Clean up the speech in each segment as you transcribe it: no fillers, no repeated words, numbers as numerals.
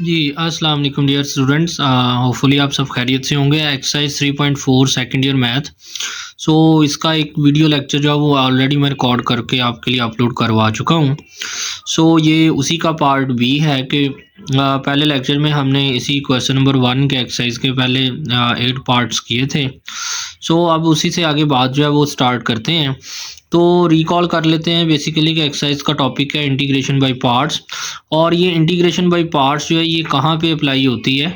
जी, अस्सलाम वालेकुम dear students. Hopefully आप सब खैरियत से होंगे। Exercise 3.4 second year math. So इसका एक वीडियो लेक्चर जो है वो ऑलरेडी मैं रिकॉर्ड करके आपके लिए अपलोड करवा चुका हूँ। सो ये उसी का पार्ट बी है कि पहले लेक्चर में हमने इसी क्वेश्चन नंबर 1 के एक्सरसाइज के पहले 8 पार्ट्स किए थे। सो अब उसी से आगे बात जो है वो स्टार्ट करते हैं। तो रिकॉल कर लेते हैं बेसिकली कि एक्सरसाइज का टॉपिक है इंटीग्रेशन बाय पार्ट्स। और ये इंटीग्रेशन बाय पार्ट्स जो है ये कहाँ पे अप्लाई होती है,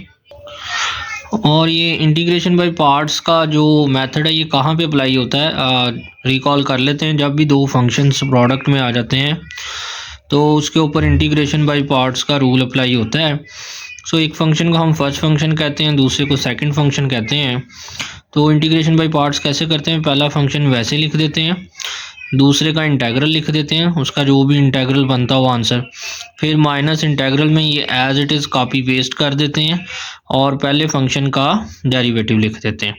और ये इंटीग्रेशन बाय पार्ट्स का जो मेथड है ये कहाँ पे अप्लाई होता है। रिकॉल कर लेते हैं। जब भी दो फंक्शंस प्रोडक्ट में आ जाते हैं तो उसके ऊपर इंटीग्रेशन बाय पार्ट्स का रूल अप्लाई होता है। सो एक फंक्शन को हम फर्स्ट फंक्शन कहते हैं, दूसरे को सेकंड फंक्शन कहते हैं। तो इंटीग्रेशन बाय पार्ट्स कैसे करते हैं, पहला फंक्शन वैसे लिख देते हैं, दूसरे का इंटेग्रल लिख देते हैं, उसका जो भी इंटेग्रल बनता हो आंसर, फिर माइनस इंटेग्रल में ये as it is copy paste कर देते हैं और पहले फंक्शन का डेरिवेटिव लिख देते हैं।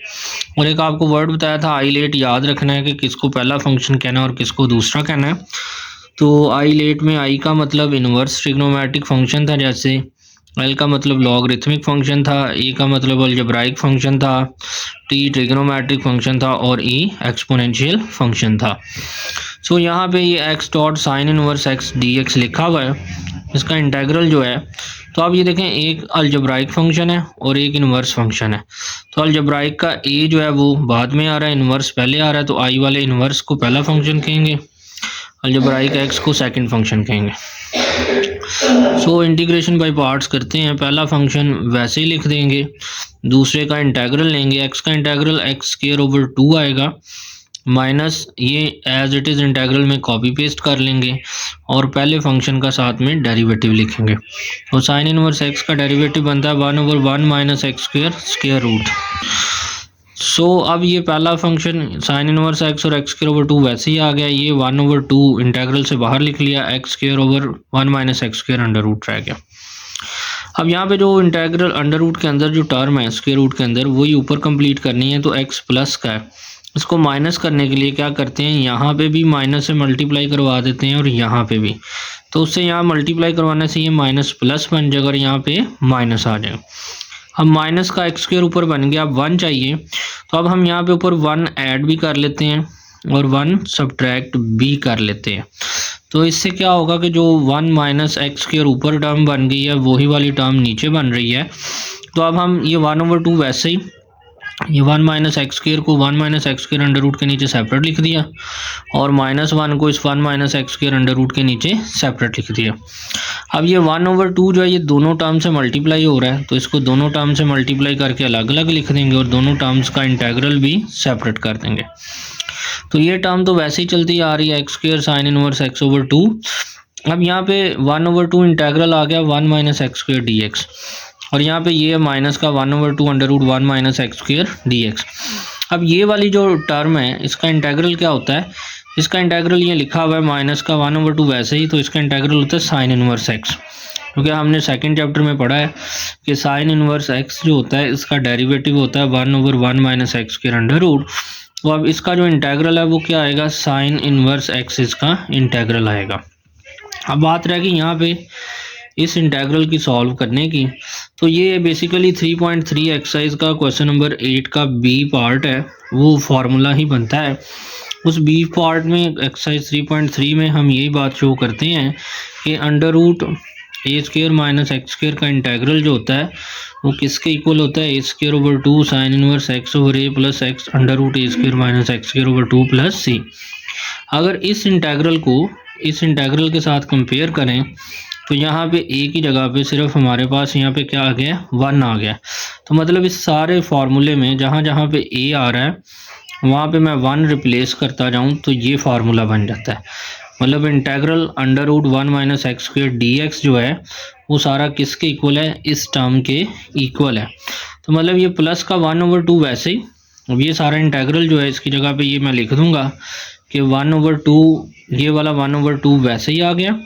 और एक आपको वर्ड बताया था आइलेट, याद रखना है कि किसको पहला फंक्शन कहना है और किसको दूसरा कहना है। तो आइलेट में आई का मतलब इन्वर्स ट्रिग्नोमेट्रिक फंक्शन था, जैसे एल का मतलब लॉगरिथमिक फंक्शन था, ए का मतलब अलजेब्राइक फंक्शन था, टी ट्रिग्नोमेट्रिक फंक्शन था और ई एक्सपोनेंशियल फंक्शन था। सो यहाँ पे ये x dot sign inverse x D x लिखा हुआ है, इसका इंटेग्रल जो है। तो आप ये देखें, एक अलजेब्राइक फंक्शन है और एक इन्वर्स फंक्शन है। तो अलजेब्राइक का ए जो है वो बाद में आ रहा है, इन्वर्स पहले आ रहा है, तो आई वाले इन्वर्स को पहला फंक्शन कहेंगे, अलजेब्राइक एक्स को सेकंड फंक्शन कहेंगे। सो इंटीग्रेशन बाय पार्ट्स करते हैं। पहला फंक्शन वैसे ही लिख देंगे, दूसरे का इंटेग्रल लेंगे, एक्स का इंटेग्रल एक्स स्क्वायर ओवर 2 आएगा, माइनस ये एज इट इज़ इंटेग्रल में कॉपी पेस्ट कर लेंगे और पहले फंक्शन का साथ में डेरिवेटिव लिखेंगे। तो साइन इनवर्स एक्स का डेरिवेटिव बनता है 1/1 minus x square square root. So अब ये पहला फंक्शन साइन इनवर्स एक्स और एक्स स्क्वायर ओवर 2 वैसे ही आ गया, ये 1/2 इंटेग्रल से बाहर लिख लिया, x square over 1 minus x square under root रह गया। अब यहाँ पे जो इंटेग्रल अंडर रूट के अंदर जो टर्म है स्क्वायर रूट के अंदर वही ऊपर कंप्लीट करनी है, तो एक्स प्लस का है, इसको माइनस करने के लिए क्या करते हैं, यहाँ पे भी माइनस से मल्टीप्लाई करवा देते हैं और यहाँ पे भी, तो उससे यहाँ मल्टीप्लाई करवाने से ये माइनस प्लस बन जाएगा और यहाँ पे माइनस आ जाएगा। अब माइनस का एक्स स्क्वायर ऊपर बन गया, अब 1 चाहिए, तो अब हम यहाँ पे ऊपर 1 ऐड भी कर लेते हैं और 1 सब्ट्रैक्ट भी कर लेते हैं। तो इससे क्या होगा कि जो 1 माइनस एक्स स्क्वायर ऊपर टर्म बन गई है वही वाली टर्म नीचे बन रही है। तो अब हम ये 1/2 वैसे ही ये 1 माइनस एक्स स्क्वायर को 1 minus x square under root के नीचे सेपरेट लिख दिया और -1 को इस 1 minus x square under root के नीचे सेपरेट लिख दिया। अब ये 1/2 जो है ये दोनों टर्म से मल्टीप्लाई हो रहा है, तो इसको दोनों टर्म से मल्टीप्लाई करके अलग अलग लिख देंगे और दोनों टर्म्स का इंटेग्रल भी सेपरेट कर देंगे। तो ये टर्म तो वैसे ही चलती आ रही है, x square sine inverse x over 2। अब यहाँ पे 1/2 इंटेग्रल आ गया 1 minus x square d x, और यहाँ पे ये माइनस का 1/2 under root 1 minus x square d x. अब ये वाली जो टर्म है इसका इंटेग्रल क्या होता है, इसका इंटेग्रल ये लिखा हुआ है माइनस का 1/2 वैसे ही, तो इसका इंटेग्रल होता है साइन इनवर्स एक्स, क्योंकि हमने सेकंड चैप्टर में पढ़ा है कि साइन इनवर्स एक्स जो होता है इसका डेरिवेटिव होता है 1/1 minus x square under root. तो अब इसका जो इंटेग्रल है वो क्या आएगा, साइन इनवर्स एक्स इसका इंटेग्रल आएगा। अब बात रह गई यहाँ पे इस इंटेग्रल की सॉल्व करने की। तो ये बेसिकली 3.3 एक्सरसाइज का क्वेश्चन नंबर 8 का बी पार्ट है, वो फार्मूला ही बनता है। उस बी पार्ट में एक्सरसाइज 3.3 में हम यही बात शो करते हैं कि under root A square minus x square का इंटेग्रल जो होता है वो किसके इक्वल होता है, A square over 2 sine inverse x over A plus x under root A square minus x square over 2 plus C. अगर इस इंटेग्रल को इस इंटेग्रल के साथ कंपेयर करें तो यहाँ पे ए की जगह पे सिर्फ हमारे पास यहाँ पे क्या आ गया, 1 आ गया। तो मतलब इस सारे फार्मूले में जहाँ जहाँ पे ए आ रहा है वहाँ पे मैं 1 रिप्लेस करता जाऊँ तो ये फार्मूला बन जाता है। मतलब integral under root 1 minus x square d x जो है वो सारा किसके इक्वल है, इस टर्म के इक्वल है। तो मतलब ये प्लस का 1/2 वैसे ही, अब ये सारा इंटेग्रल जो है इसकी जगह पे ये मैं लिख दूंगा कि 1/2, ये वाला 1/2 वैसे ही आ गया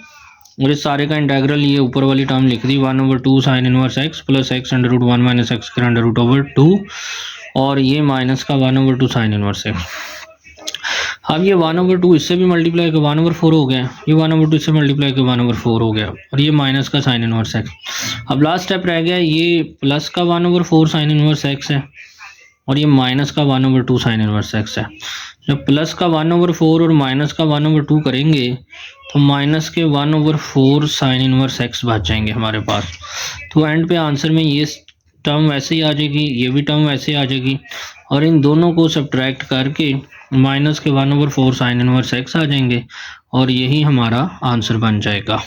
और इस सारे का इंटेग्रल ये ऊपर वाली टर्म लिख दी 1/2 sine inverse x plus x under root 1 minus x square under root over 2 और ये माइनस का 1/2 साइन इनवर्स एक्स। अब ये 1/2 इससे भी मल्टीप्लाई कर 1/4 हो गया, ये 1/2 इससे मल्टीप्लाई कर 1/4 हो गया, और ये माइनस का साइन इनवर्स एक्स। अब लास्ट स्टेप रह गया, ये प्लस का 1/4 साइन इनवर्स एक्स है और ये माइनस का 1/2 साइन इनवर्स एक्स है। जब प्लस का 1/4 और माइनस का 1/2 करेंगे तो माइनस के 1/4 साइन इनवर्स एक्स बच जाएंगे हमारे पास। तो एंड पे आंसर में ये टर्म वैसे ही आ जाएगी, ये भी टर्म वैसे ही आ जाएगी, और इन दोनों को सब्ट्रैक्ट करके माइनस के 1/4 साइन इनवर्स एक्स आ जाएंगे और यही हमारा आंसर बन जाएगा।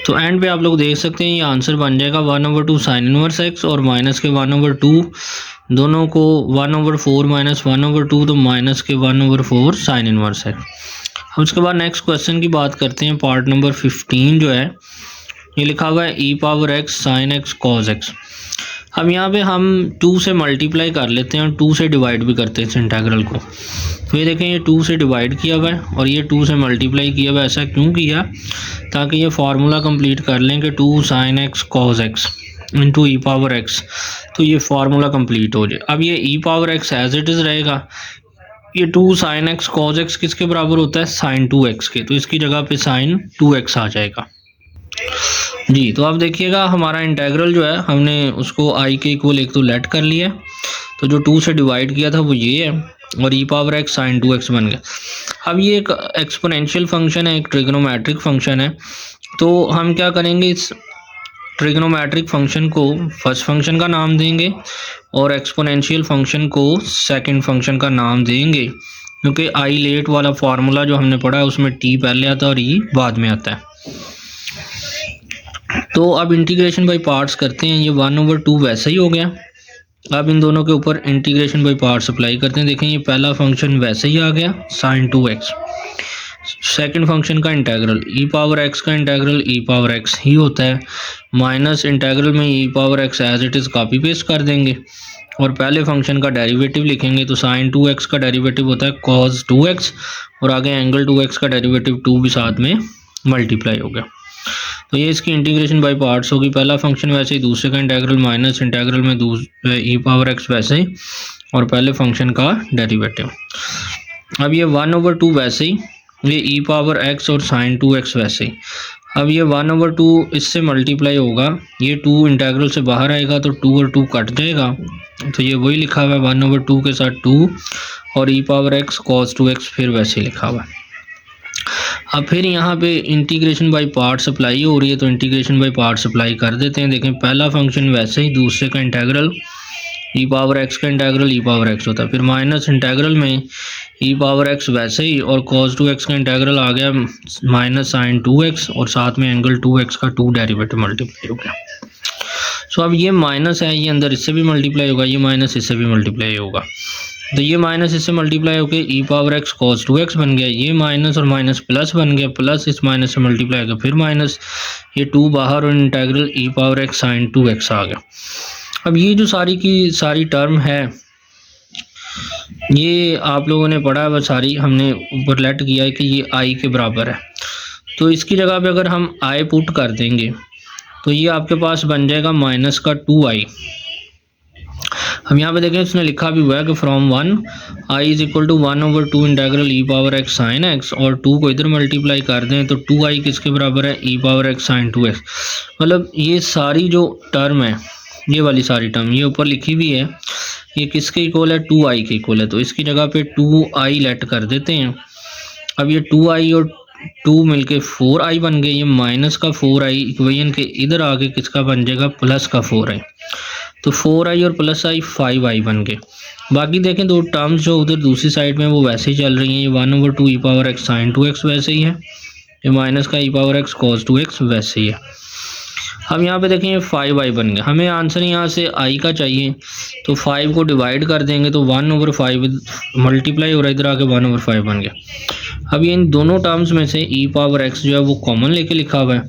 तो एंड पे आप लोग देख सकते हैं ये आंसर बन जाएगा 1/2 साइन इनवर्स एक्स और माइनस के 1/2, दोनों को 1/4 माइनस 1/2 तो माइनस के 1/4 साइन इनवर्स एक्स। हम उसके बाद नेक्स्ट क्वेश्चन की बात करते हैं, पार्ट नंबर 15 जो है ये लिखा हुआ है e⁻x sine x cos x. अब यहाँ पे हम 2 से मल्टीप्लाई कर लेते हैं और 2 से डिवाइड भी करते हैं इस इंटीग्रल को। तो ये देखें, ये 2 से डिवाइड किया हुआ है और ये 2 से मल्टीप्लाई किया हुआ है। ऐसा क्यों किया? ताकि ये फार्मूला कंप्लीट कर लें कि 2 sine x cos x into e⁻x, तो ये फार्मूला कंप्लीट हो जाए। अब ये e⁻x एज इट इज़ रहेगा, ये 2 साइन एक्स कॉज एक्स किसके बराबर होता है? साइन 2x के, तो इसकी जगह पे साइन 2x आ जाएगा जी। तो अब देखिएगा हमारा इंटीग्रल जो है हमने उसको i के इक्वल एक तो लेट कर लिया है, तो जो 2 से डिवाइड किया था वो ये है और e⁻x साइन 2x बन गया। अब ये एक एक्सपोनेंशियल फंक्शन है, एक ट्रिग्नोमेट्रिक फंक्शन है, तो हम क्या करेंगे, इस ट्रिग्नोमेट्रिक फंक्शन को फर्स्ट फंक्शन का नाम देंगे और एक्सपोनेंशियल फंक्शन को सेकंड फंक्शन का नाम देंगे, क्योंकि आई लेट वाला फार्मूला जो हमने पढ़ा है उसमें t पहले आता है और e बाद में आता है। तो अब इंटीग्रेशन बाय पार्ट्स करते हैं, ये 1/2 वैसा ही हो गया। अब इन दोनों के ऊपर इंटीग्रेशन बाय पार्ट्स अप्लाई करते हैं। देखें, ये पहला फंक्शन वैसे ही आ गया साइन 2x, सेकंड फंक्शन का इंटीग्रल e⁻x का इंटीग्रल e⁻x ही होता है, माइनस इंटीग्रल में e⁻x as it is copy paste कर देंगे और पहले फंक्शन का डेरिवेटिव लिखेंगे। तो साइन 2x का डेरिवेटिव होता है cos 2x और आगे एंगल 2x का डेरिवेटिव 2 भी साथ में मल्टीप्लाई हो गया। तो ये इसकी इंटीग्रेशन बाय पार्ट्स होगी, पहला फंक्शन वैसे ही, दूसरे का इंटीग्रल माइनस इंटीग्रल में e⁻x वैसे ही और पहले फंक्शन का डेरिवेटिव। अब ये 1/2 वैसे ही, ये e⁻x और साइन 2x वैसे ही। अब ये 1/2 इससे मल्टीप्लाई होगा, ये 2 इंटीग्रल से बाहर आएगा तो 2 और 2 कट जाएगा, तो ये वही लिखा हुआ है 1/2 के साथ 2 और e⁻x cos 2x फिर वैसे ही लिखा हुआ है। अब फिर यहाँ पे इंटीग्रेशन बाय पार्ट्स अप्लाई हो रही है, तो इंटीग्रेशन बाय पार्ट्स अप्लाई कर देते हैं। देखें, पहला फंक्शन वैसे ही, दूसरे का इंटीग्रल e⁻x का इंटीग्रल e⁻x होता है, फिर माइनस इंटीग्रल में e⁻x वैसे ही और cos 2x का इंटीग्रल आ गया माइनस साइन 2x और साथ में एंगल 2x का 2 डेरिवेटिव मल्टीप्लाई हो गया। सो अब ये माइनस है, ये अंदर इससे भी मल्टीप्लाई होगा, ये माइनस इससे भी मल्टीप्लाई होगा, तो ये माइनस इससे मल्टीप्लाई होकर e⁻x cos 2x बन गया, ये माइनस और माइनस प्लस बन गया, प्लस इस माइनस से मल्टीप्लाई होकर फिर माइनस, ये 2 बाहर और इंटीग्रल e⁻x साइन 2x आ गया। अब ये जो सारी की सारी टर्म है ये आप लोगों ने पढ़ा है, सारी हमने ऊपर लेट किया है कि ये i के बराबर है, तो इसकी जगह पे अगर हम i पुट कर देंगे तो ये आपके पास बन जाएगा माइनस का 2i। हम यहाँ पे देखें, उसने लिखा भी हुआ है कि from 1 i is equal to 1/2 integral e⁻x sine x, और 2 को इधर मल्टीप्लाई कर दें तो 2i किसके बराबर है? e⁻x sign 2x। मतलब ये सारी जो टर्म है, ये वाली सारी टर्म ये ऊपर लिखी हुई है, ये किसके इक्वल है? 2i के इक्वल है, तो इसकी जगह पे 2i लेट कर देते हैं। अब ये 2i और 2 मिलके 4i बन गए, ये माइनस का 4i इक्वेशन के इधर आगे किसका बन जाएगा? प्लस का 4i, तो 4i और प्लस i 5i बन गए। बाकी देखें दो टर्म्स जो उधर दूसरी साइड में वो वैसे ही चल रही हैं, ये 1/2 e⁻x साइन 2x वैसे ही है, ये माइनस का e⁻x cos 2x वैसे ही है। अब यहाँ पे देखें ये 5i बन गया, हमें आंसर यहाँ से i का चाहिए, तो 5 को डिवाइड कर देंगे तो 1/5 मल्टीप्लाई हो रहा है, इधर आके 1/5 बन गया। अब ये इन दोनों टर्म्स में से e⁻x जो है वो कॉमन लेके लिखा हुआ है,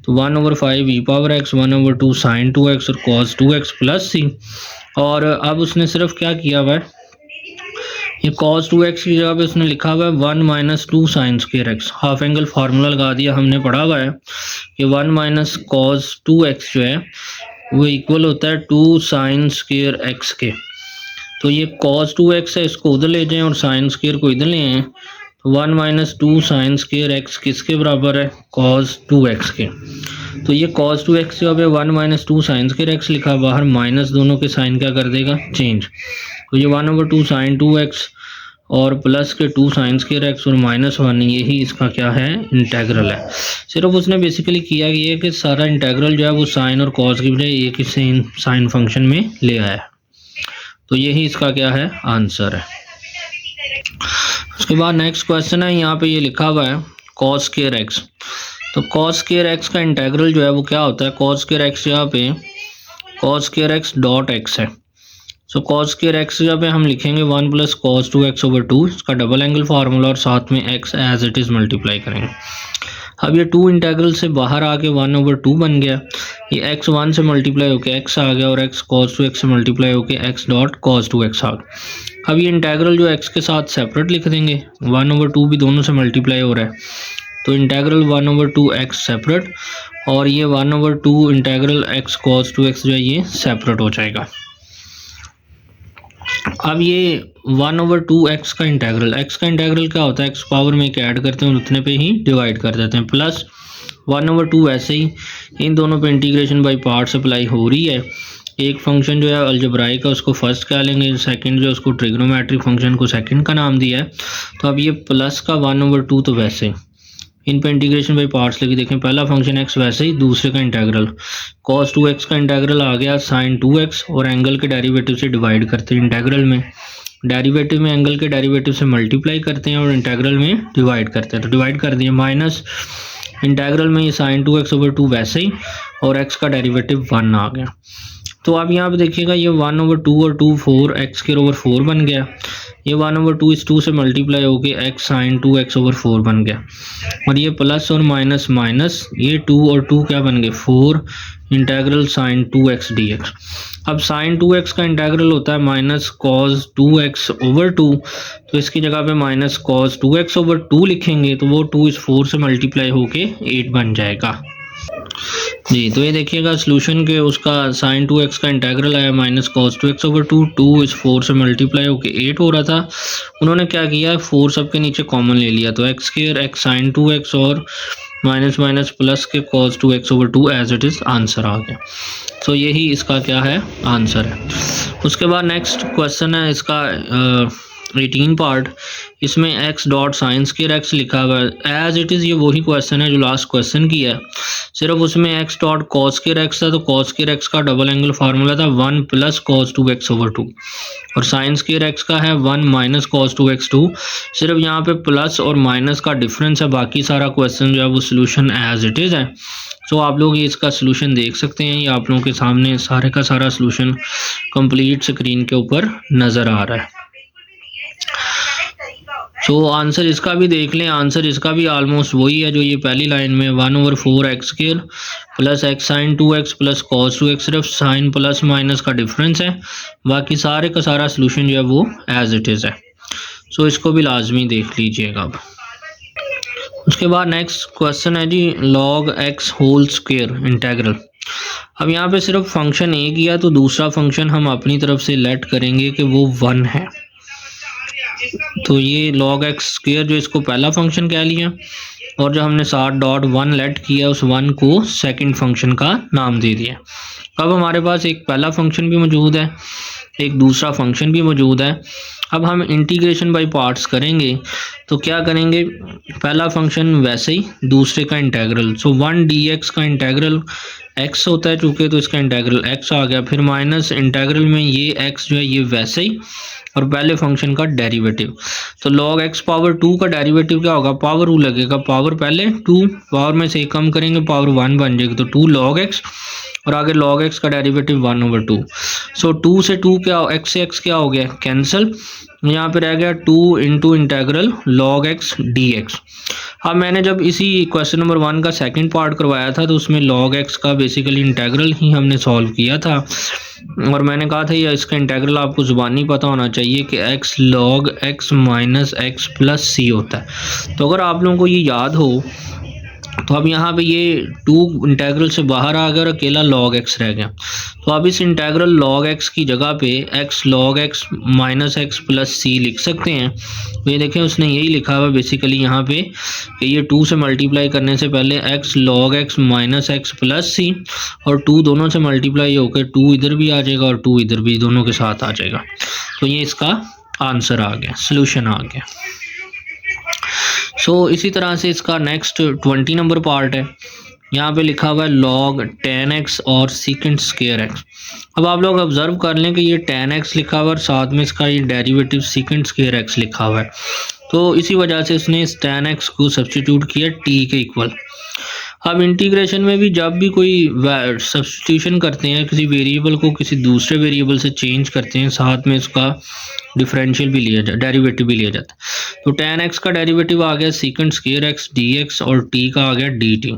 तो 1/5 e⁻x 1/2 साइन 2x और cos 2x प्लस c, और अब उसने सिर्फ क्या किया हुआ है, ये cos 2x की जगह पे उसने लिखा हुआ है 1 - 2 sine square x, half angle formula लगा दिया, हमने पढ़ा हुआ है कि 1 - cos 2x जो है वो इक्वल होता है 2 साइन स्क्वायर x के। तो ये cos 2x है, इसको उधर ले जाएं और साइन स्क्वायर को इधर ले आएं, तो 1 माइनस 2 साइन स्क्वायर एक्स किसके बराबर है, कॉस 2x के। तो ये cos 2x जो है 1 माइनस 2 साइन स्क्वायर एक्स लिखा, बाहर माइनस दोनों के साइन क्या कर देगा, चेंज। तो ये 1/2 साइन 2x और प्लस के 2 साइन स्क्वायर एक्स और -1, यही इसका क्या है, इंटेग्रल है। सिर्फ उसने बेसिकली किया ये कि सारा इंटेग्रल जो है वो साइन और कॉस की बजाय एक ही साइन फंक्शन में ले आया। तो यही इसका क्या है, आंसर है। उसके बाद नेक्स्ट क्वेश्चन है, यहाँ पे ये लिखा हुआ है cos स्क्वायर एक्स। तो cos स्क्वायर एक्स का इंटेग्रल जो है वो क्या होता है, cos स्क्वायर एक्स यहाँ पे cos square x dot x है। सो cos स्क्वायर एक्स यहाँ पे हम लिखेंगे 1 प्लस cos 2x/2, इसका डबल एंगल फार्मूला और साथ में x as it is multiply करेंगे। अब ये 2 इंटेग्रल से बाहर आके 1/2 बन गया, ये x 1 से मल्टीप्लाई होके x आ गया और x cos 2x से मल्टीप्लाई होके x डॉट cos 2x आ गया। अब ये इंटेग्रल जो x के साथ सेपरेट लिख देंगे, 1/2 भी दोनों से मल्टीप्लाई हो रहा है, तो इंटेग्रल 1/2 x सेपरेट और ये 1/2 इंटेग्रल x cos 2x जो है ये सेपरेट हो जाएगा। अब ये 1/2 x का इंटेग्रल क्या होता है, x पावर में एक ऐड करते हैं और उतने पे ही डिवाइड कर देते हैं, प्लस 1/2 ऐसे ही इन दोनों पे इंटीग्रेशन बाय पार्ट्स अप्लाई हो रही है। एक फंक्शन जो है अलजेब्राइक का उसको फर्स्ट क्या लेंगे, सेकंड जो उसको ट्रिग्नोमेट्रिक फंक्शन को सेकंड का नाम दिया है। तो अब ये प्लस का 1/2 तो वैसे इन पे इंटीग्रेशन बाई पार्ट्स लेके देखें, पहला फंक्शन x वैसे ही, दूसरे का इंटेग्रल cos 2x का इंटेग्रल आ गया sin 2x और एंगल के डेरिवेटिव से डिवाइड करते हैं इंटेग्रल में, डेरिवेटिव में एंगल के डेरिवेटिव से मल्टीप्लाई करते हैं और इंटेग्रल में डिवाइड करते हैं। तो डिवाइड कर दिए, माइनस इंटेग्रल में ये sin 2x/2 वैसे ही और x का डेरिवेटिव 1 आ गया। तो आप यहाँ पे देखिएगा ये 1/2 और 2 4x² बन गया, ये 1/2 इस 2 से मल्टीप्लाई होके x sin 2x/4 बन गया और ये प्लस और माइनस माइनस, ये 2 और 2 क्या बन गए 4 इंटेग्रल sin 2x dx। अब sin 2x का इंटेग्रल होता है माइनस cos 2x/2, तो इसकी जगह पे माइनस cos 2x/2 लिखेंगे तो वो 2 इस 4 से मल्टीप्लाई होके 8 बन जाएगा जी। तो ये देखिएगा सोल्यूशन के उसका sin 2x का इंटेग्रल आया माइनस cos 2x/2, 2 इस 4 से मल्टीप्लाई होके 8 हो रहा था, उन्होंने क्या किया 4 सबके नीचे कॉमन ले लिया, तो x² x sin 2x और माइनस माइनस प्लस के cos 2x/2 as it is answer आ गया। तो यही इसका क्या है, आंसर है। उसके बाद नेक्स्ट क्वेश्चन है इसका 18 पार्ट, इसमें x dot sine square x लिखा हुआ है एज इट इज़, ये वही क्वेश्चन है जो लास्ट क्वेश्चन किया है, सिर्फ उसमें x dot cos square x था, तो कॉस स्क्वायर एक्स का डबल एंगल फार्मूला था 1 प्लस cos 2x/2 और साइन स्क्वायर एक्स का है 1 माइनस cos 2x/2। सिर्फ यहाँ पे प्लस और माइनस का डिफरेंस है, बाकी सारा क्वेश्चन जो है वो सोल्यूशन एज इट इज़ है। तो आप लोग ये इसका सोल्यूशन देख सकते हैं, ये आप लोगों के सामने सारे का सारा सोल्यूशन कंप्लीट स्क्रीन के ऊपर नज़र आ रहा है। तो आंसर इसका भी देख लें, आंसर इसका भी ऑलमोस्ट वही है जो ये पहली लाइन में 1/4 x² plus x sin 2x plus cos 2x, सिर्फ साइन प्लस माइनस का डिफरेंस है, बाकी सारे का सारा सोल्यूशन जो है वो एज इट इज़ है। सो इसको भी लाजमी देख लीजिएगा। अब उसके बाद नेक्स्ट क्वेश्चन है जी log x whole square integral. अब यहाँ पे सिर्फ फंक्शन एक ही है, तो दूसरा फंक्शन हम अपनी तरफ से लेट करेंगे कि वो 1 है, तो ये log x स्क्वायर जो इसको पहला फंक्शन कह लिया और जो हमने साथ डॉट 1 लेट किया उस 1 को सेकंड फंक्शन का नाम दे दिया। अब हमारे पास एक पहला फंक्शन भी मौजूद है, एक दूसरा फंक्शन भी मौजूद है। अब हम इंटीग्रेशन बाय पार्ट्स करेंगे, तो क्या करेंगे, पहला फंक्शन वैसे ही, दूसरे का इंटेग्रल, सो 1 dx का इंटेग्रल x होता है चूँकि, तो इसका इंटेग्रल x आ गया, फिर माइनस इंटेग्रल में ये x जो है ये वैसे ही और पहले फंक्शन का डेरिवेटिव, तो log x पावर 2 का डेरिवेटिव क्या होगा, पावर रूल लगेगा, पावर पहले 2 पावर में से कम करेंगे पावर 1 बन जाएगी, तो 2 log x और आगे log x का डेरिवेटिव 1/2। सो 2 से 2 क्या, x से x क्या हो गया कैंसिल, यहाँ पे रह गया 2 into integral log x dx। अब मैंने जब इसी क्वेश्चन नंबर 1 का सेकंड पार्ट करवाया था तो उसमें log x का बेसिकली इंटेग्रल ही हमने सॉल्व किया था और मैंने कहा था ये इसका इंटेग्रल आपको ज़ुबानी पता होना चाहिए कि x log x minus x plus c होता है। तो अगर आप लोगों को ये याद हो तो अब यहाँ पे ये 2 इंटेग्रल से बाहर आ गया और अकेला log x रह गया। तो अब इस इंटेग्रल log x की जगह पे x log x minus X plus C लिख सकते हैं। तो ये देखें उसने यही लिखा हुआ बेसिकली यहाँ पे कि ये 2 से मल्टीप्लाई करने से पहले x log x minus X plus C, और 2 दोनों से मल्टीप्लाई होकर 2 इधर भी आ जाएगा और 2 इधर भी, दोनों के साथ आ जाएगा। तो ये इसका आंसर आ गया, सोल्यूशन आ गया। इसी तरह से इसका नेक्स्ट 20 नंबर पार्ट है। यहाँ पे लिखा हुआ है log tan x और secant square x। अब आप लोग ऑब्जर्व कर लें कि ये tan x लिखा हुआ है और साथ में इसका ये डेरिवेटिव secant square x लिखा हुआ है। तो इसी वजह से इसने इस tan x को सब्स्टिट्यूट किया t के इक्वल। अब इंटीग्रेशन में भी जब भी कोई सब्स्टिट्यूशन करते हैं, किसी वेरिएबल को किसी दूसरे वेरिएबल से चेंज करते हैं, साथ में इसका डिफरेंशियल भी लिया जाता, डेरिवेटिव भी लिया जाता है। तो tan x का डेरिवेटिव आ गया secant square x dx और t का आ गया dt।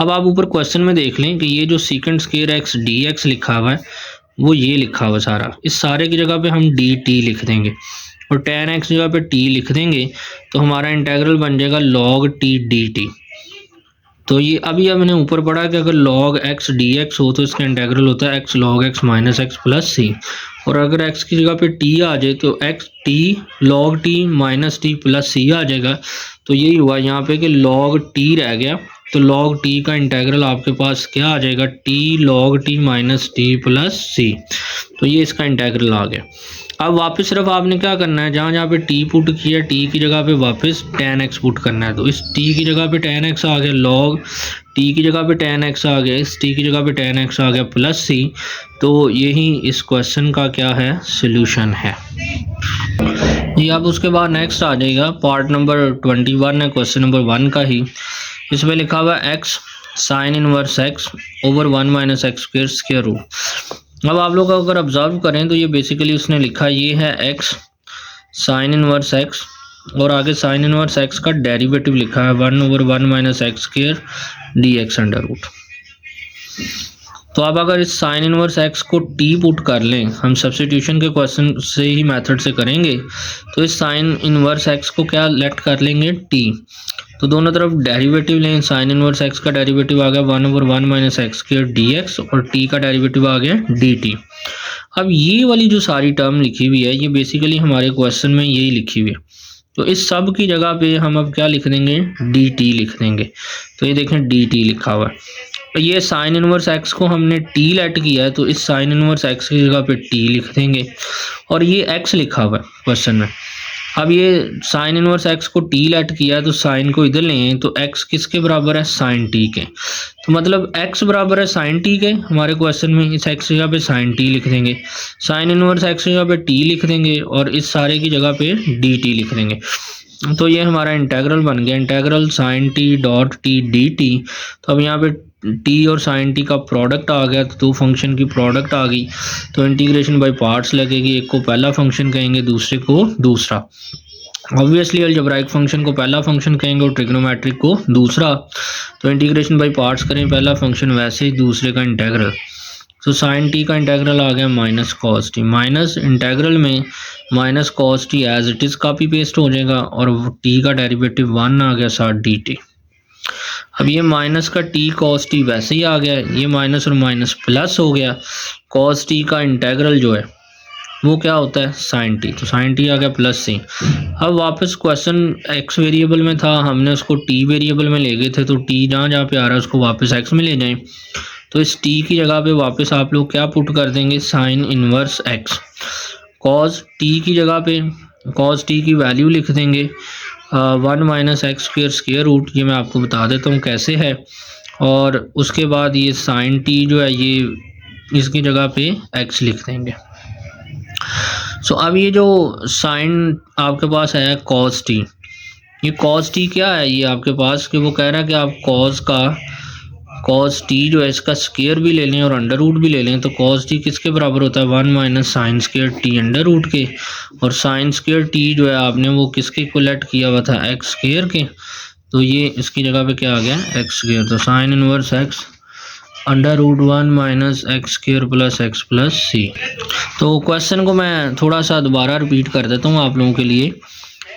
अब आप ऊपर क्वेश्चन में देख लें कि ये जो secant square x dx लिखा हुआ है वो ये लिखा हुआ सारा, इस सारे की जगह पे हम dt लिख देंगे और tan x जगह पे t लिख देंगे, तो हमारा इंटेग्रल बन जाएगा log t dt। तो ये अभी मैंने ऊपर पढ़ा कि अगर log x dx हो तो इसका इंटेग्रल होता है x log x minus X plus C, और अगर x की जगह पे t आ जाए तो x t log t minus T plus C आ जाएगा। तो यही हुआ यहाँ पे कि log t रह गया, तो log t का इंटेग्रल आपके पास क्या आ जाएगा, t log t minus T plus C. तो ये इसका इंटेग्रल आ गया। अब वापस सिर्फ आपने क्या करना है, जहाँ जहाँ पे t पुट किया t की जगह पे वापस tan x पुट करना है। तो इस t की जगह पे tan x आ गया, log t की जगह पे tan x आ गया, इस t की जगह पे tan x आ गया प्लस c। तो यही इस क्वेश्चन का क्या है, सोल्यूशन है जी। अब उसके बाद नेक्स्ट आ जाएगा पार्ट नंबर 21 है, क्वेश्चन नंबर 1 का ही। इसमें लिखा हुआ x sine inverse x over 1 minus x square square root. अब आप लोग अगर ऑब्जर्व करें तो ये बेसिकली उसने लिखा ये है x साइन इनवर्स x और आगे साइन इनवर्स x का डेरिवेटिव लिखा है 1 over 1 minus x square dx under root. तो अब अगर इस साइन इनवर्स x को t पुट कर लें, हम सब्स्टिट्यूशन के क्वेश्चन से ही मेथड से करेंगे, तो इस साइन इनवर्स x को क्या लेट कर लेंगे, t। तो दोनों तरफ डेरिवेटिव लें, साइन इनवर्स x का डेरिवेटिव आ गया 1 over 1 minus x square dx और t का डेरिवेटिव आ गया dt। अब ये वाली जो सारी टर्म लिखी हुई है ये बेसिकली हमारे क्वेश्चन में यही लिखी हुई है। तो इस सब की जगह पे हम अब क्या लिख देंगे, dt लिख देंगे। तो ये देखें dt लिखा हुआ है। तो ये साइन इनवर्स x को हमने t लेट किया है, तो इस साइन इनवर्स x की जगह पे t लिख देंगे और ये x लिखा हुआ है क्वेश्चन में। अब ये साइन इनवर्स x को t लेट किया है तो साइन को इधर लें, तो x किसके बराबर है, साइन t के। तो मतलब x बराबर है साइन t के हमारे क्वेश्चन में, इस x की जगह पे साइन t लिख देंगे, साइन इनवर्स x की जगह पे t लिख देंगे और इस सारे की जगह पे dt लिख देंगे। तो ये हमारा इंटेग्रल बन गया, integral sine t dot t dt। तो अब यहाँ पे t और साइन t का प्रोडक्ट आ गया, तो 2 फंक्शन की प्रोडक्ट आ गई। तो इंटीग्रेशन बाय पार्ट्स लगेगी, एक को पहला फंक्शन कहेंगे दूसरे को दूसरा। ऑब्वियसली अलजेब्राइक फंक्शन को पहला फंक्शन कहेंगे और ट्रिग्नोमेट्रिक को दूसरा। तो इंटीग्रेशन बाय पार्ट्स करें, पहला फंक्शन वैसे ही दूसरे का इंटेग्रल। तो साइन t का इंटेग्रल आ गया minus cos t, minus integral में minus cos t as it is copy paste हो जाएगा और t का डेरिवेटिव 1 आ गया साथ dt। अब ये माइनस का t कॉस t वैसे ही आ गया, ये माइनस और माइनस प्लस हो गया। कॉस t का इंटेग्रल जो है वो क्या होता है, साइन t। तो साइन t आ गया प्लस c। अब वापस क्वेश्चन x वेरिएबल में था, हमने उसको t वेरिएबल में ले गए थे, तो t जहाँ जहाँ पे आ रहा है उसको वापस x में ले जाएं। तो इस t की जगह पे वापस आप लोग क्या पुट कर देंगे, sign inverse x। Cos t की जगह पे कॉस t की वैल्यू लिख देंगे 1 minus x square square root, ये मैं आपको बता देता हूँ कैसे है। और उसके बाद ये साइन t जो है ये इसकी जगह पे x लिख देंगे। सो अब ये जो साइन आपके पास है कॉस t, ये कॉस t क्या है ये आपके पास, कि वो कह रहा है कि आप कॉस t जो है इसका स्क्वायर भी ले लें और अंडर रूट भी ले लें। तो कॉस t किसके बराबर होता है, 1 minus sine square t under root के, और साइन स्क्वायर t जो है आपने वो किसके इक्वलेट किया हुआ था, एक्स स्क्वायर के। तो ये इसकी जगह पे क्या आ गया, एक्स स्क्वायर। तो sine inverse x under root 1 minus x square plus x plus c। तो क्वेश्चन को मैं थोड़ा सा दोबारा रिपीट कर देता हूँ आप लोगों के लिए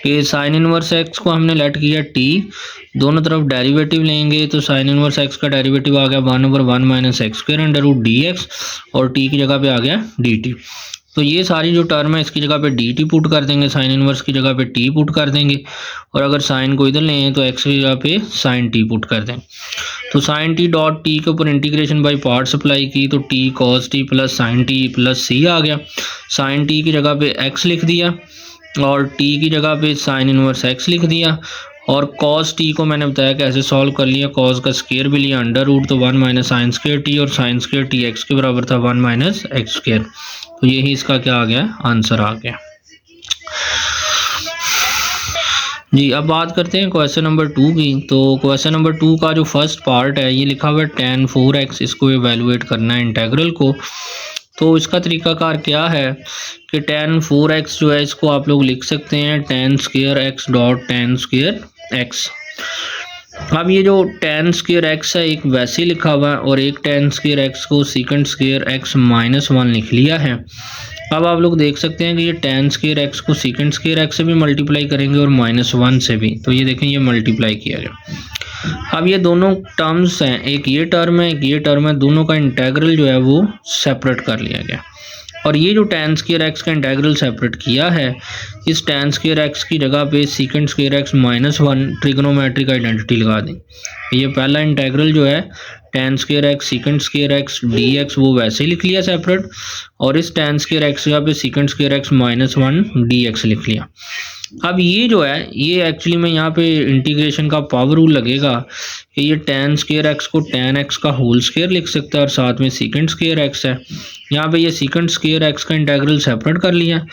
कि साइन इनवर्स एक्स को हमने लेट किया टी, दोनों तरफ डेरिवेटिव लेंगे तो साइन इनवर्स एक्स का डेरिवेटिव आ गया 1/1 minus x square under root d x, और टी की जगह पे आ गया डी टी। तो ये सारी जो टर्म है इसकी जगह पे डी टी पुट कर देंगे, साइन इनवर्स की जगह पे टी पुट कर देंगे, और अगर साइन को इधर लें तो एक्स की जगह पे साइन टी पुट कर देंगे। तो साइन टी डॉट टी के ऊपर इंटीग्रेशन बाई पार्ट्स अप्लाई की तो T cos T plus sine T plus C आ गया। साइन टी की जगह पे एक्स लिख दिया और टी की जगह पे साइन इनवर्स एक्स लिख दिया, और कॉस टी को मैंने बताया कैसे सॉल्व कर लिया, कॉस का स्क्वायर भी लिया अंडर रूट, तो 1 माइनस साइन स्क्वायर टी, और साइन स्क्वायर टी एक्स के बराबर था 1 माइनस एक्स स्क्वायर। तो यही इसका क्या आ गया, आंसर आ गया जी। अब बात करते हैं क्वेश्चन नंबर 2 की। तो क्वेश्चन नंबर 2 का जो फर्स्ट पार्ट है ये लिखा हुआ है tan 4x, इसको एवेलुएट करना है इंटेग्रल को। तो इसका तरीकाकार क्या है कि tan 4x जो है इसको आप लोग लिख सकते हैं tan square x dot tan square x। अब ये जो tan स्क्वायर x है एक वैसे लिखा हुआ है, और एक tan स्क्वायर x को सेकंड स्क्वायर x माइनस 1 लिख लिया है। अब आप लोग देख सकते हैं कि ये tan स्क्वायर x को सेकंड स्क्वायर x से भी मल्टीप्लाई करेंगे और -1 से भी, तो ये देखें ये मल्टीप्लाई किया गया। अब ये दोनों टर्म्स हैं, एक ये टर्म है एक ये टर्म है, दोनों का इंटेग्रल जो है वो सेपरेट कर लिया गया। और ये जो tan स्क्वायर x का इंटेग्रल सेपरेट किया है, इस tan स्क्वायर x की जगह पे second square x -1 trigonometric identity लगा दें। ये पहला इंटेग्रल जो है tan square x second square x dx वो वैसे लिख लिया सेपरेट, और इस tan स्क्वायर x की जगह पे सेकंड स्क्वायर x -1 dx लिख लिया। अब ये जो है ये एक्चुअली में यहाँ पे इंटीग्रेशन का पावर रूल लगेगा कि ये tan स्क्वायर x को tan x का होल स्क्वायर लिख सकता है, और साथ में सेकंड स्क्वायर x है। यहाँ पे ये सेकंड स्क्वायर x का इंटेग्रल सेपरेट कर लिया,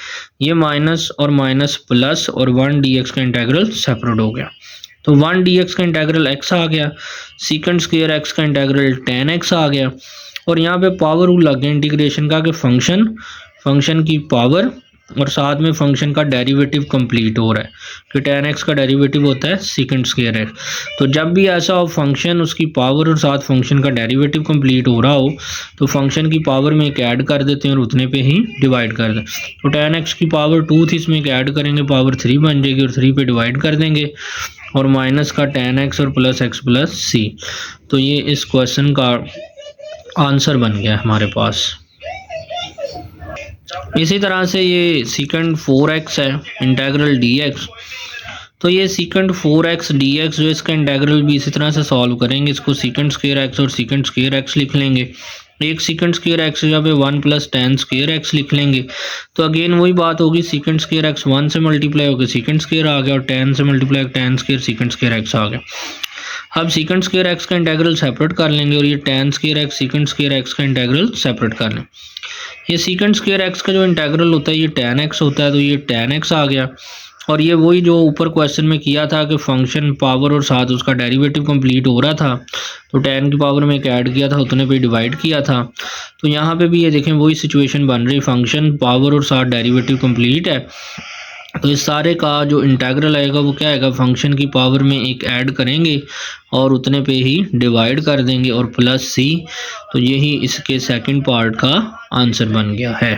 ये माइनस और माइनस प्लस और 1 dx का इंटेग्रल सेपरेट हो गया। तो 1 dx का इंटेग्रल x आ गया, सेकंड स्क्वायर x का इंटेग्रल tan x आ गया, और यहाँ पे पावर रूल लग गया इंटीग्रेशन का कि फंक्शन की पावर और साथ में फंक्शन का डेरिवेटिव कंप्लीट हो रहा है, कि tan x का डेरिवेटिव होता है सेकंड स्क्वायर x। तो जब भी ऐसा हो फंक्शन उसकी पावर और साथ फंक्शन का डेरिवेटिव कंप्लीट हो रहा हो तो फंक्शन की पावर में एक ऐड कर देते हैं और उतने पे ही डिवाइड कर दें। तो tan x की पावर 2 थी, इसमें एक ऐड करेंगे पावर 3 बन जाएगी और 3 पे डिवाइड कर देंगे, और माइनस का tan x और प्लस x प्लस c। तो ये इस क्वेश्चन का आंसर बन गया हमारे पास। इसी तरह से ये सेकंड 4x है इंटेग्रल dx, तो ये सेकंड 4x dx जो इसका इंटेग्रल भी इसी तरह से सॉल्व करेंगे। इसको सेकंड स्क्वायर x और सेकंड स्क्वायर x लिख लेंगे, एक सेकंड स्क्वायर x जहाँ पे 1 प्लस tan स्क्वायर x लिख लेंगे। तो अगेन वही बात होगी, सेकंड स्क्वायर x 1 से मल्टीप्लाई होकर सेकंड स्क्वायर आ गया, और tan से multiply tan square second square x आ गया। अब सेकंड स्क्वायर x का इंटेग्रल सेपरेट कर लेंगे, और ये tan square x second square x का इंटेग्रल सेपरेट कर लें। ये सेकंड स्क्वायर x का जो इंटेग्रल होता है ये tan x होता है, तो ये tan x आ गया। और ये वही जो ऊपर क्वेश्चन में किया था कि फंक्शन पावर और साथ उसका डेरिवेटिव कंप्लीट हो रहा था, तो tan की पावर में एक ऐड किया था, उतने पे डिवाइड किया था। तो यहाँ पे भी ये देखें वही सिचुएशन बन रही, फंक्शन पावर और साथ डेरिवेटिव कंप्लीट है। तो इस सारे का जो इंटेग्रल आएगा वो क्या आएगा, फंक्शन की पावर में एक ऐड करेंगे और उतने पे ही डिवाइड कर देंगे और प्लस c। तो यही इसके सेकंड पार्ट का आंसर बन गया है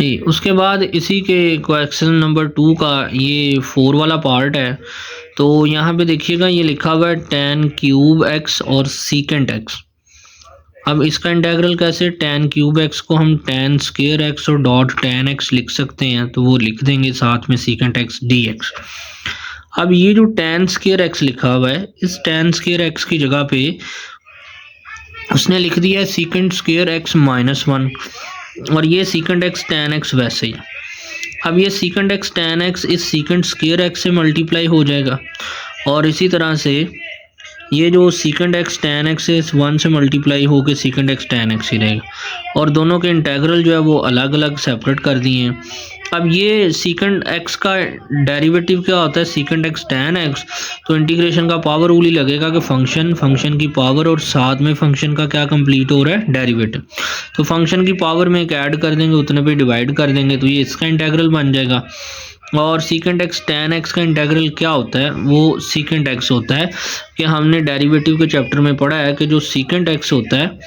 जी। उसके बाद इसी के क्वेश्चन नंबर 2 का ये 4 वाला पार्ट है। तो यहाँ पे देखिएगा ये लिखा हुआ है tan क्यूब x और सेकंड x। अब इसका इंटेग्रल कैसे, tan क्यूब x को हम tan स्क्वायर x और डॉट tan x लिख सकते हैं, तो वो लिख देंगे साथ में सेकंड x dx। अब ये जो tan स्क्वायर x लिखा हुआ है, इस tan स्क्वायर x की जगह पे उसने लिख दिया है सेकंड स्क्वायर x -1, और ये सेकंड x tan x वैसे ही। अब ये सेकंड x tan x इस सेकंड स्क्वायर x से मल्टीप्लाई हो जाएगा, और इसी तरह से ये जो सेकंड x tan x है 1 से मल्टीप्लाई होकर सेकंड x tan x ही रहेगा, और दोनों के इंटेग्रल जो है वो अलग अलग सेपरेट कर दिए हैं। अब ये सेकंड x का डेरिवेटिव क्या होता है, सेकंड x tan x, तो इंटीग्रेशन का पावर रूल ही लगेगा कि फंक्शन की पावर और साथ में फंक्शन का क्या कंप्लीट हो रहा है, डेरिवेटिव। तो फंक्शन की पावर में एक ऐड कर देंगे, उतने पे डिवाइड कर देंगे, तो ये इसका इंटेग्रल बन जाएगा। और सेकंड x tan x का इंटेग्रल क्या होता है, वो सेकंड x होता है कि हमने डेरिवेटिव के चैप्टर में पढ़ा है कि जो सेकंड x होता है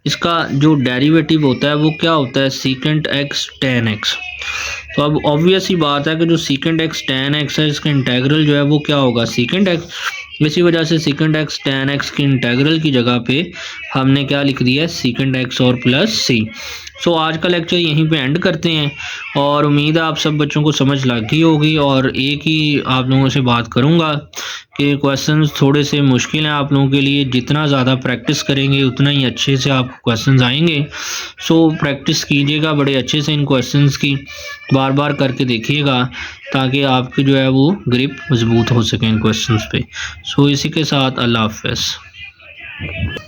इसका जो डेरिवेटिव होता है वो क्या होता है, सेकंड x tan x। तो अब ऑब्वियस ही बात है कि जो सीकेंड एक्स टेन एक्स है इसका इंटेग्रल जो है वो क्या होगा, सीकेंड एक्स। इसी वजह से सीकेंड एक्स टेन एक्स की इंटेग्रल की जगह पे हमने क्या लिख दिया है, सीकेंड एक्स और प्लस सी। सो आज का लेक्चर यहीं पे एंड करते हैं और उम्मीद है आप सब बच्चों को समझ लग गई होगी। और एक ही आप लोगों से बात करूंगा कि क्वेश्चंस थोड़े से मुश्किल हैं आप लोगों के लिए, जितना ज़्यादा प्रैक्टिस करेंगे उतना ही अच्छे से आपको क्वेश्चंस आएंगे। सो प्रैक्टिस कीजिएगा बड़े अच्छे से इन क्वेश्चंस की, बार बार करके देखिएगा ताकि आपकी जो है वो ग्रिप मजबूत हो सके इन क्वेश्चंस पे। सो इसी के साथ अल्लाह हाफ़िज़।